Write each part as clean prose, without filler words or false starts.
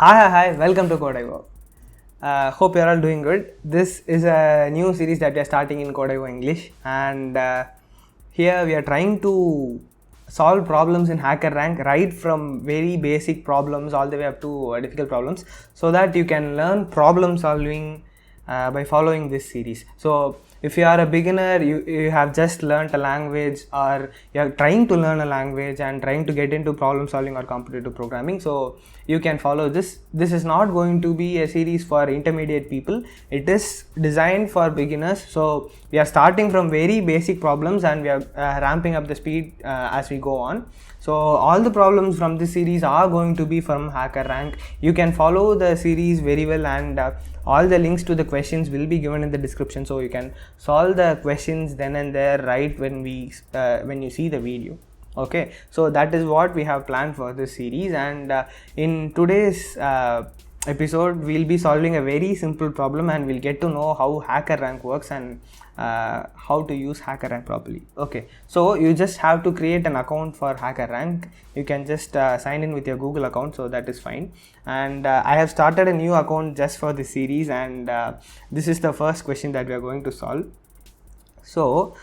Hi, welcome to Codeivo. Hope you're all doing good. This is a new series that we are starting in Codeivo English, and here we are trying to solve problems in HackerRank right from very basic problems all the way up to difficult problems, so that you can learn problem solving by following this series. So if you are a beginner, you have just learnt a language, or you are trying to learn a language and trying to get into problem solving or competitive programming, so you can follow this. This is not going to be a series for intermediate people. It is designed for beginners. So we are starting from very basic problems and we are ramping up the speed as we go on. So all the problems from this series are going to be from HackerRank. You can follow the series very well, and all the links to the questions will be given in the description, so you can solve the questions then and there right when you see the video. Okay, so that is what we have planned for this series, and in today's episode we'll be solving a very simple problem, and we'll get to know how HackerRank works and how to use HackerRank properly. Okay, so you just have to create an account for HackerRank. You can just sign in with your Google account, so that is fine. And I have started a new account just for this series, and this is the first question that we are going to solve. So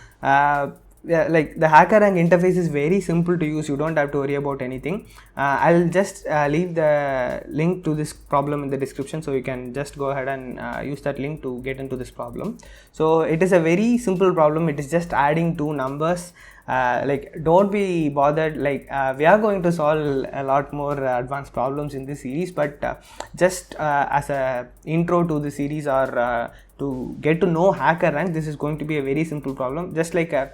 yeah, like the HackerRank interface is very simple to use. You don't have to worry about anything. I'll just leave the link to this problem in the description, so you can just go ahead and use that link to get into this problem. So it is a very simple problem. It is just adding two numbers. Like, don't be bothered, like we are going to solve a lot more advanced problems in this series, but just as a intro to the series, or to get to know HackerRank, this is going to be a very simple problem, just like a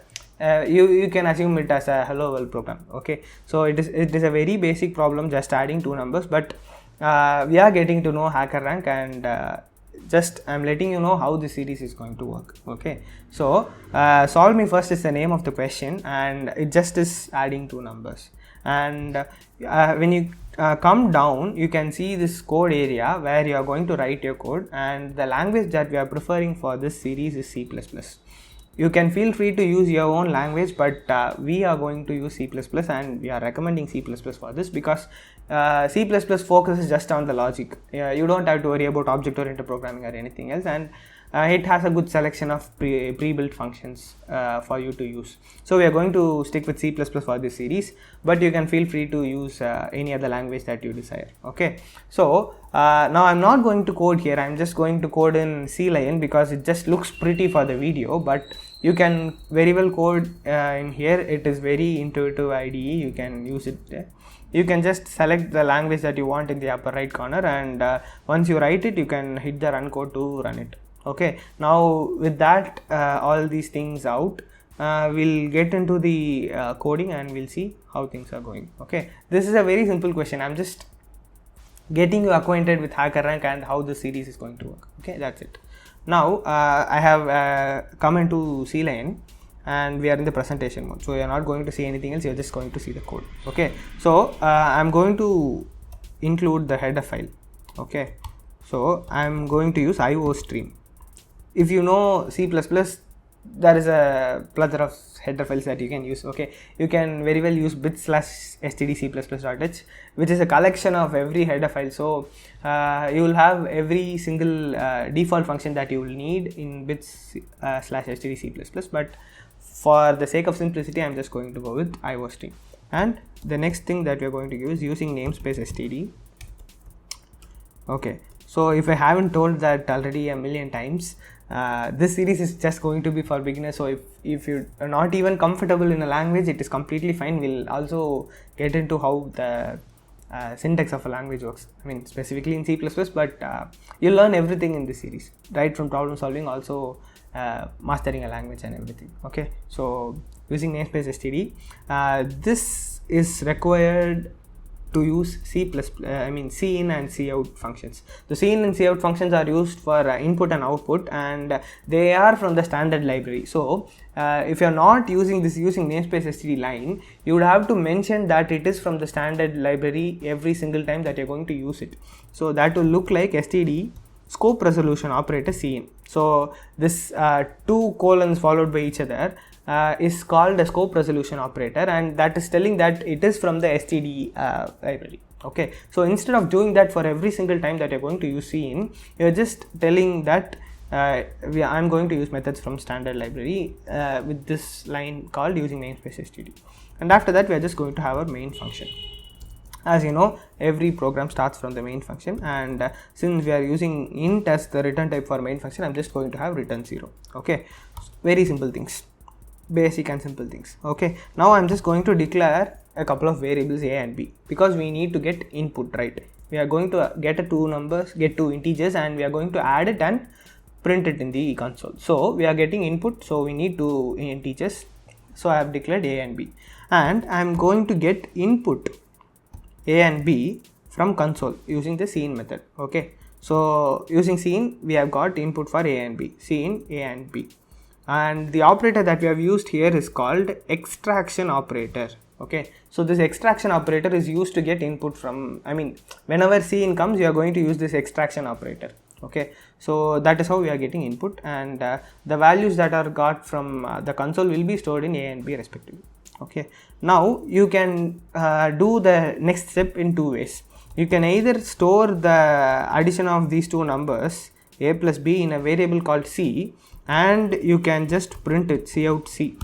you can assume it as a hello world program. Okay, so it is a very basic problem, just adding two numbers, but we are getting to know HackerRank, and just I'm letting you know how this series is going to work. Okay, so solve me first is the name of the question, and it just is adding two numbers. And when you come down, you can see this code area where you are going to write your code, and the language that we are preferring for this series is C++. You can feel free to use your own language, but we are going to use C++, and we are recommending C++ for this because C++ focuses just on the logic. You don't have to worry about object-oriented programming or anything else, and it has a good selection of pre-built functions for you to use. So we are going to stick with C++ for this series, but you can feel free to use any other language that you desire. Okay, so now I'm not going to code here. I'm just going to code in CLion because it just looks pretty for the video, but you can very well code in here. It is very intuitive IDE. You can use it there. You can just select the language that you want in the upper right corner, and once you write it, you can hit the run code to run it. Okay, now with that all these things out, we'll get into the coding and we'll see how things are going. Okay, this is a very simple question. I'm just getting you acquainted with HackerRank and how the series is going to work. Okay, that's it. Now I have come into CLion, and we are in the presentation mode, so you are not going to see anything else. You're just going to see the code. Okay, so I'm going to include the header file. Okay, so I'm going to use IOStream. If you know C++, there is a plethora of header files that you can use. Okay, you can very well use bit/stdc++.h, which is a collection of every header file. So you will have every single default function that you will need in bits/stdc++, but for the sake of simplicity, I'm just going to go with IOStream. And the next thing that we're going to use using namespace std. Okay, so if I haven't told that already a million times, this series is just going to be for beginners. So if you are not even comfortable in a language, it is completely fine. We'll also get into how the syntax of a language works, I mean specifically in C++, but you'll learn everything in this series, right from problem solving, also mastering a language and everything. Okay, so using namespace std, this is required to use cin and cout functions. The cin and cout functions are used for input and output, and they are from the standard library. So if you are not using namespace std line, you would have to mention that it is from the standard library every single time that you're going to use it. So that will look like std scope resolution operator cin. So this two colons followed by each other is called a scope resolution operator, and that is telling that it is from the std library. Okay, so instead of doing that for every single time that you're going to use cin, you're just telling that I'm going to use methods from standard library with this line called using namespace std, and after that we are just going to have our main function. As you know, every program starts from the main function, and since we are using int as the return type for main function, I'm just going to have return 0. Okay, very simple things, basic and simple things. Okay, now I'm just going to declare a couple of variables a and b, because we need to get input, right? We are going to get two integers, and we are going to add it and print it in the console. So we are getting input, so we need two integers. So I have declared a and b, and I'm going to get input a and b from console using the cin method. Okay, so using cin we have got input for a and b, cin a and b, and the operator that we have used here is called extraction operator. Okay, so this extraction operator is used to get input from, whenever cin comes, you are going to use this extraction operator. Okay, so that is how we are getting input, and the values that are got from the console will be stored in a and b respectively. Okay, now you can do the next step in two ways. You can either store the addition of these two numbers a plus b in a variable called c, and you can just print it cout c.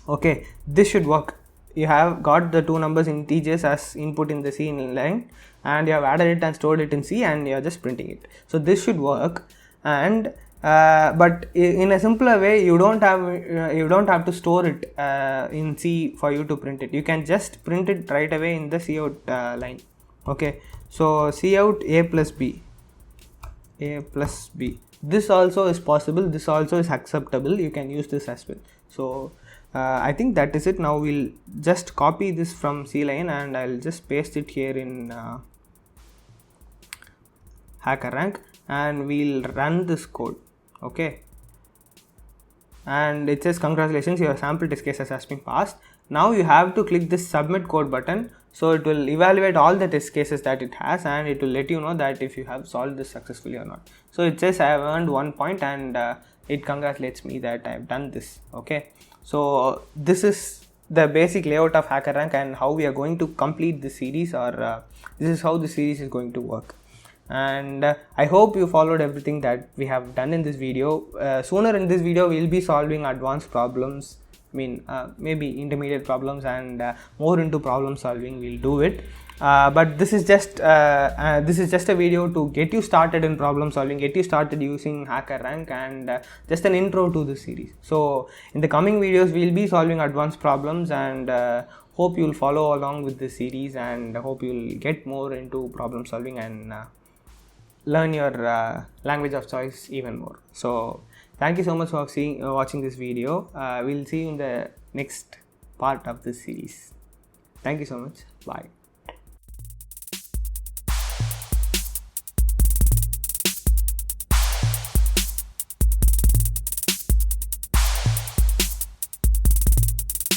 Okay, this should work. You have got the two numbers integers as input in the cin line, and you have added it and stored it in c, and you are just printing it. So this should work, and but in a simpler way, you don't have to store it in C for you to print it. You can just print it right away in the cout line. Okay, so cout a plus b. This also is possible. This also is acceptable. You can use this as well. So I think that is it. Now we'll just copy this from C line, and I'll just paste it here in HackerRank, and we'll run this code. Okay, and it says congratulations, your sample test cases has been passed. Now you have to click this submit code button, so it will evaluate all the test cases that it has, and it will let you know that if you have solved this successfully or not. So it says I have earned 1 point, and it congratulates me that I have done this. Okay, so this is the basic layout of HackerRank and how we are going to complete this series, or this is how the series is going to work. And I hope you followed everything that we have done in this video. Sooner in this video we will be solving advanced problems, maybe intermediate problems, and more into problem solving we'll do it. But this is just a video to get you started in problem solving, get you started using HackerRank, and just an intro to this series. So in the coming videos we'll be solving advanced problems, and hope you'll follow along with this series, and hope you'll get more into problem solving and learn your language of choice even more. So thank you so much for watching this video. We'll see you in the next part of this series. Thank you so much. Bye.